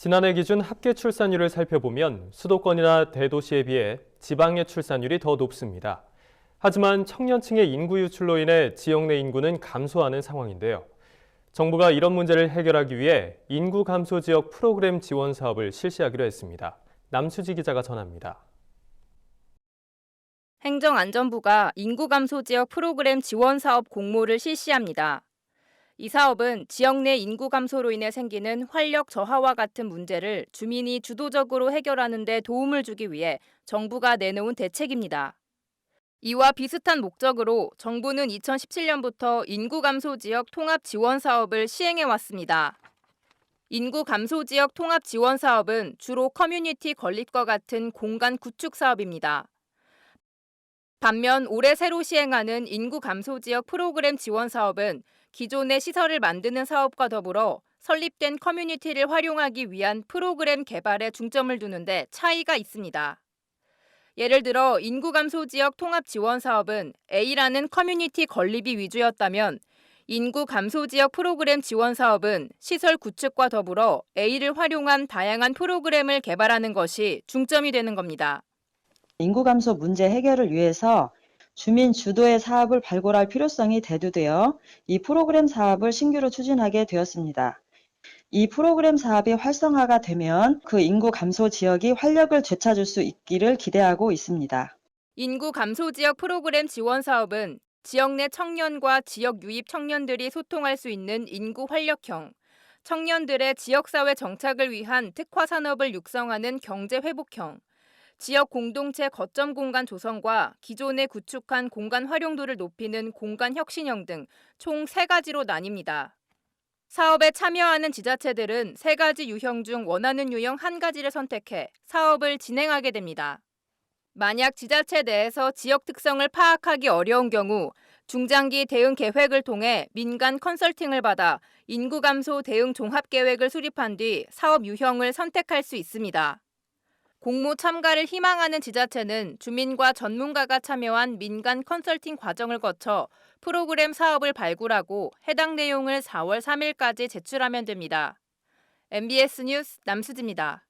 지난해 기준 합계 출산율을 살펴보면 수도권이나 대도시에 비해 지방의 출산율이 더 높습니다. 하지만 청년층의 인구 유출로 인해 지역 내 인구는 감소하는 상황인데요. 정부가 이런 문제를 해결하기 위해 인구 감소 지역 프로그램 지원 사업을 실시하기로 했습니다. 남수지 기자가 전합니다. 행정안전부가 인구 감소 지역 프로그램 지원 사업 공모를 실시합니다. 이 사업은 지역 내 인구 감소로 인해 생기는 활력 저하와 같은 문제를 주민이 주도적으로 해결하는 데 도움을 주기 위해 정부가 내놓은 대책입니다. 이와 비슷한 목적으로 정부는 2017년부터 인구 감소 지역 통합 지원 사업을 시행해 왔습니다. 인구 감소 지역 통합 지원 사업은 주로 커뮤니티 건립과 같은 공간 구축 사업입니다. 반면 올해 새로 시행하는 인구 감소 지역 프로그램 지원 사업은 기존의 시설을 만드는 사업과 더불어 설립된 커뮤니티를 활용하기 위한 프로그램 개발에 중점을 두는데 차이가 있습니다. 예를 들어 인구 감소 지역 통합 지원 사업은 A라는 커뮤니티 건립이 위주였다면 인구 감소 지역 프로그램 지원 사업은 시설 구축과 더불어 A를 활용한 다양한 프로그램을 개발하는 것이 중점이 되는 겁니다. 인구 감소 문제 해결을 위해서 주민 주도의 사업을 발굴할 필요성이 대두되어 이 프로그램 사업을 신규로 추진하게 되었습니다. 이 프로그램 사업이 활성화가 되면 그 인구 감소 지역이 활력을 되찾을 수 있기를 기대하고 있습니다. 인구 감소 지역 프로그램 지원 사업은 지역 내 청년과 지역 유입 청년들이 소통할 수 있는 인구 활력형, 청년들의 지역사회 정착을 위한 특화 산업을 육성하는 경제 회복형, 지역 공동체 거점 공간 조성과 기존에 구축한 공간 활용도를 높이는 공간 혁신형 등 총 3가지로 나뉩니다. 사업에 참여하는 지자체들은 3가지 유형 중 원하는 유형 1가지를 선택해 사업을 진행하게 됩니다. 만약 지자체 내에서 지역 특성을 파악하기 어려운 경우 중장기 대응 계획을 통해 민간 컨설팅을 받아 인구 감소 대응 종합 계획을 수립한 뒤 사업 유형을 선택할 수 있습니다. 공모 참가를 희망하는 지자체는 주민과 전문가가 참여한 민간 컨설팅 과정을 거쳐 프로그램 사업을 발굴하고 해당 내용을 4월 3일까지 제출하면 됩니다. MBS 뉴스 남수지입니다.